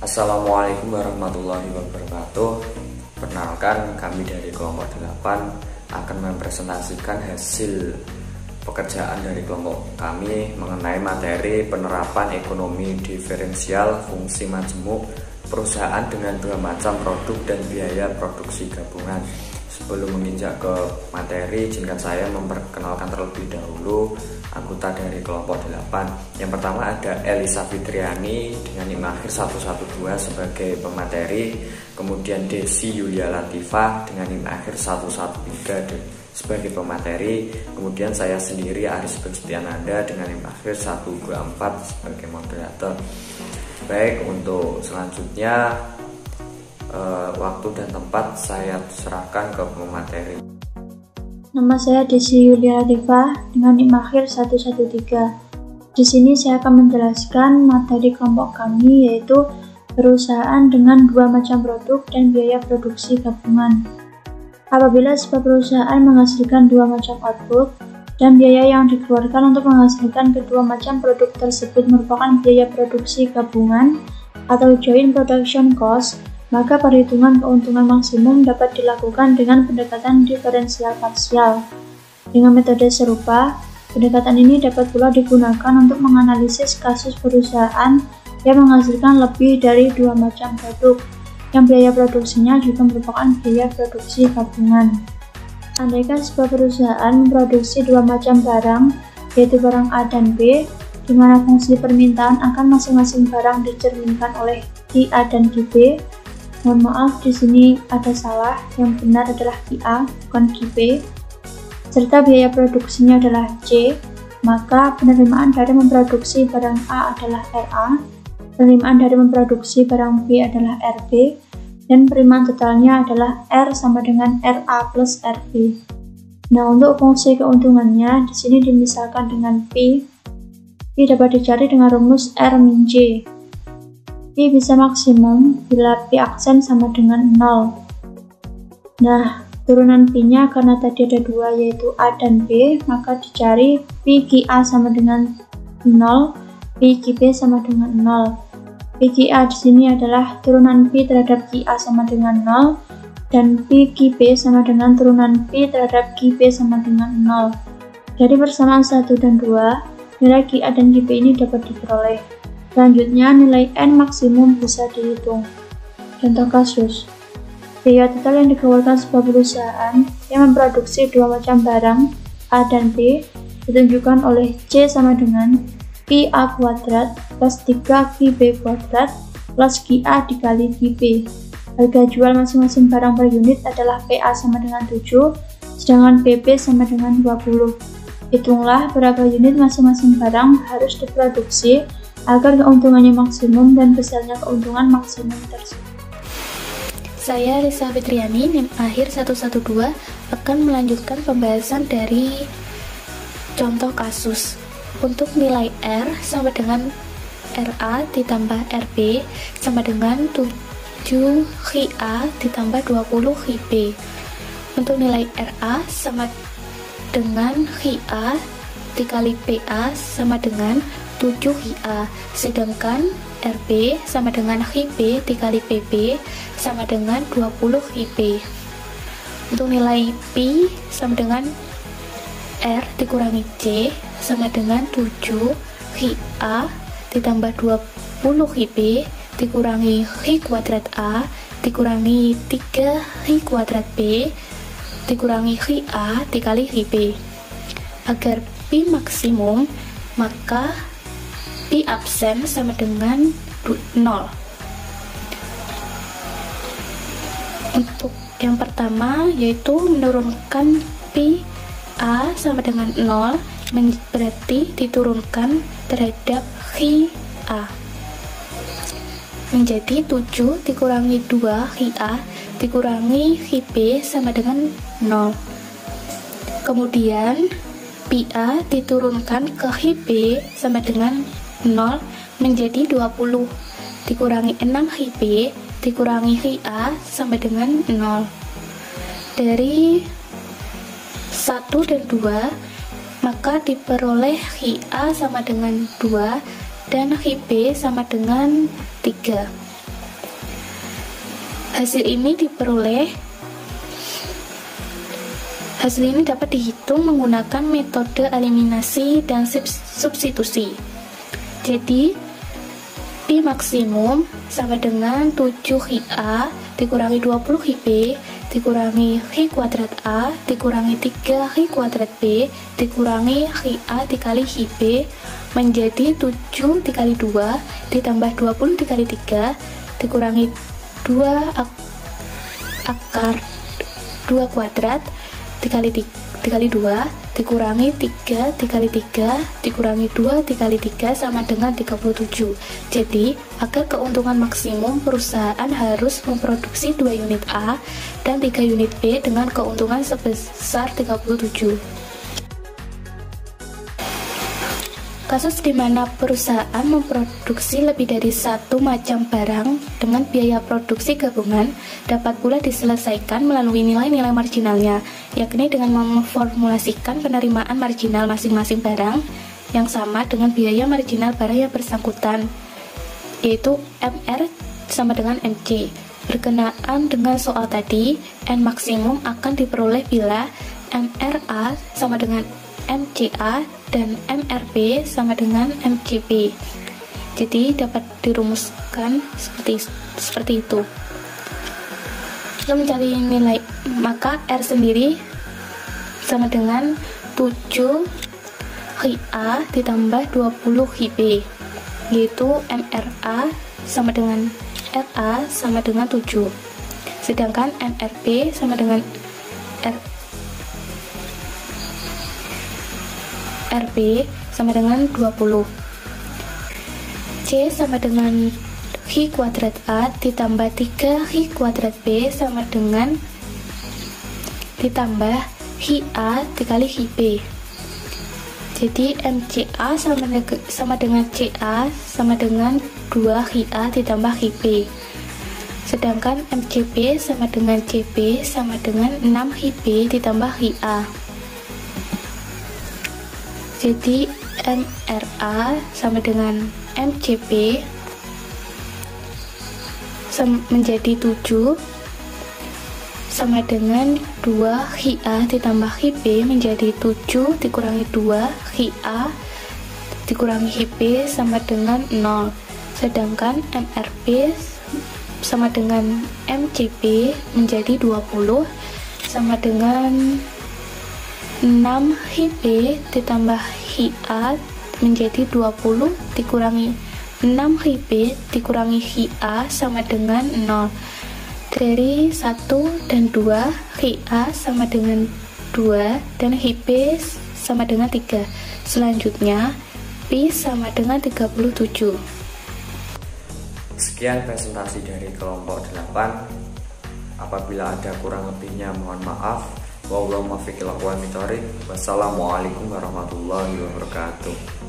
Assalamualaikum warahmatullahi wabarakatuh. Perkenalkan, kami dari kelompok 8 akan mempresentasikan hasil pekerjaan dari kelompok kami mengenai materi penerapan ekonomi diferensial fungsi majemuk perusahaan dengan dua macam produk dan biaya produksi gabungan. Sebelum menginjak ke materi, izinkan saya memperkenalkan terlebih dahulu anggota dari kelompok 8. Yang pertama ada Elisa Fitriani dengan NIM akhir 112 sebagai pemateri, kemudian Desi Yulia Latifah dengan NIM akhir 113 sebagai pemateri, kemudian saya sendiri Aris Bersetiananda dengan NIM akhir 124 sebagai moderator. Baik, untuk selanjutnya waktu dan tempat saya serahkan ke pemateri. Nama saya Desi Yulia Latifah dengan NIM akhir 113. Di sini saya akan menjelaskan materi kelompok kami, yaitu perusahaan dengan dua macam produk dan biaya produksi gabungan. Apabila sebuah perusahaan menghasilkan dua macam output dan biaya yang dikeluarkan untuk menghasilkan kedua macam produk tersebut merupakan biaya produksi gabungan atau joint production cost, maka perhitungan keuntungan maksimum dapat dilakukan dengan pendekatan diferensial parsial. Dengan metode serupa, pendekatan ini dapat pula digunakan untuk menganalisis kasus perusahaan yang menghasilkan lebih dari dua macam produk, yang biaya produksinya juga merupakan biaya produksi gabungan. Andaikan sebuah perusahaan memproduksi dua macam barang, yaitu barang A dan B, di mana fungsi permintaan akan masing-masing barang dicerminkan oleh QA dan QB. Mohon maaf, di sini ada salah, yang benar adalah QA, bukan QB. Serta biaya produksinya adalah C, maka penerimaan dari memproduksi barang A adalah RA, penerimaan dari memproduksi barang B adalah RB, dan penerimaan totalnya adalah R sama dengan RA plus RB. Nah, untuk fungsi keuntungannya, di sini dimisalkan dengan P. P dapat dicari dengan rumus R min J. P bisa maksimum bila P aksen sama dengan 0. Nah, turunan P-nya karena tadi ada dua, yaitu A dan B, maka dicari P QA sama dengan 0, P QB sama dengan 0. P QA di sini adalah turunan P terhadap QA sama dengan 0, dan P QB sama dengan turunan P terhadap QB sama dengan 0. Dari persamaan 1 dan 2, nilai QA dan QB ini dapat diperoleh. Selanjutnya, nilai N maksimum bisa dihitung. Contoh kasus, biaya total yang dikeluarkan sebuah perusahaan yang memproduksi dua macam barang A dan B ditunjukkan oleh C sama dengan QA kuadrat plus 3 QB kuadrat plus QA dikali QB. Harga jual masing-masing barang per unit adalah PA sama dengan 7, sedangkan PP sama dengan 20. Hitunglah berapa unit masing-masing barang harus diproduksi agar keuntungannya maksimum dan besarnya keuntungan maksimum tersebut. Saya Risa Fitriani, NIM akhir 112, akan melanjutkan pembahasan dari contoh kasus. Untuk nilai R sama dengan RA ditambah RB sama dengan 7 QA ditambah 20 QB. Untuk nilai RA sama dengan QA dikali PA sama dengan 7 QA, sedangkan RB sama dengan QB dikali PB sama dengan 20 QB. Untuk nilai P sama dengan R dikurangi C sama dengan 7 QA ditambah 20 QB dikurangi Q kuadrat A dikurangi 3 Q kuadrat B dikurangi QA dikali QB. Agar P maksimum, maka P absen sama dengan 0. Untuk yang pertama, yaitu menurunkan P A sama dengan 0, berarti diturunkan terhadap QA menjadi 7 dikurangi 2 QA dikurangi QB sama dengan 0. Kemudian PA diturunkan ke QB sama dengan 0 menjadi 20 dikurangi 6 QB dikurangi QA sama dengan 0. Dari 1 dan 2, maka diperoleh QA sama dengan 2 dan QB sama dengan 3. Hasil ini dapat dihitung menggunakan metode eliminasi dan substitusi. Jadi Pi maksimum sama dengan 7Hi dikurangi 20Hb dikurangi Hi kuadrat A dikurangi 3Hi kuadrat B dikurangi Hi dikali Hi B menjadi 7 dikali 2 ditambah 20 dikali 3 dikurangi 2 akar 2 kuadrat dikali 2 dikurangi 3 dikali 3 dikurangi 2 dikali 3 sama dengan 37. Jadi agar keuntungan maksimum, perusahaan harus memproduksi 2 unit A dan 3 unit B dengan keuntungan sebesar 37. Kasus di mana perusahaan memproduksi lebih dari satu macam barang dengan biaya produksi gabungan dapat pula diselesaikan melalui nilai-nilai marginalnya, yakni dengan memformulasikan penerimaan marginal masing-masing barang yang sama dengan biaya marginal barang yang bersangkutan, yaitu MR sama dengan MC. Berkenaan dengan soal tadi, N maksimum akan diperoleh bila MRA sama dengan MCA dan MRB sama dengan MCB. Jadi dapat dirumuskan seperti itu. Kita mencari nilai, maka R sendiri sama dengan 7 Hi ditambah 20 Hb, yaitu MRA sama dengan RA sama dengan 7, sedangkan MRB sama dengan RB sama dengan 20. C sama dengan Hi kuadrat A ditambah 3 Hi kuadrat B sama dengan ditambah Hi A dikali Hi B. Jadi MCA sama dengan CA sama dengan 2 Hi A ditambah Hi B. Sedangkan MCB sama dengan CB sama dengan 6 Hi B ditambah Hi A. Jadi MRA sama dengan MCB menjadi 7 sama dengan 2 Hi ditambah Hi B menjadi 7 dikurangi 2 Hi dikurangi Hi B sama dengan 0. Sedangkan MRB sama dengan MCB menjadi 20 sama dengan 6 Hi B ditambah Hi A menjadi 20 dikurangi 6 Hi B dikurangi Hi A sama dengan 0. Dari 1 dan 2, Hi A sama dengan 2 dan Hi B sama dengan 3. Selanjutnya Pi sama dengan 37. Sekian presentasi dari kelompok 8. Apabila ada kurang lebihnya mohon maaf. Wassalamualaikum warahmatullahi wabarakatuh.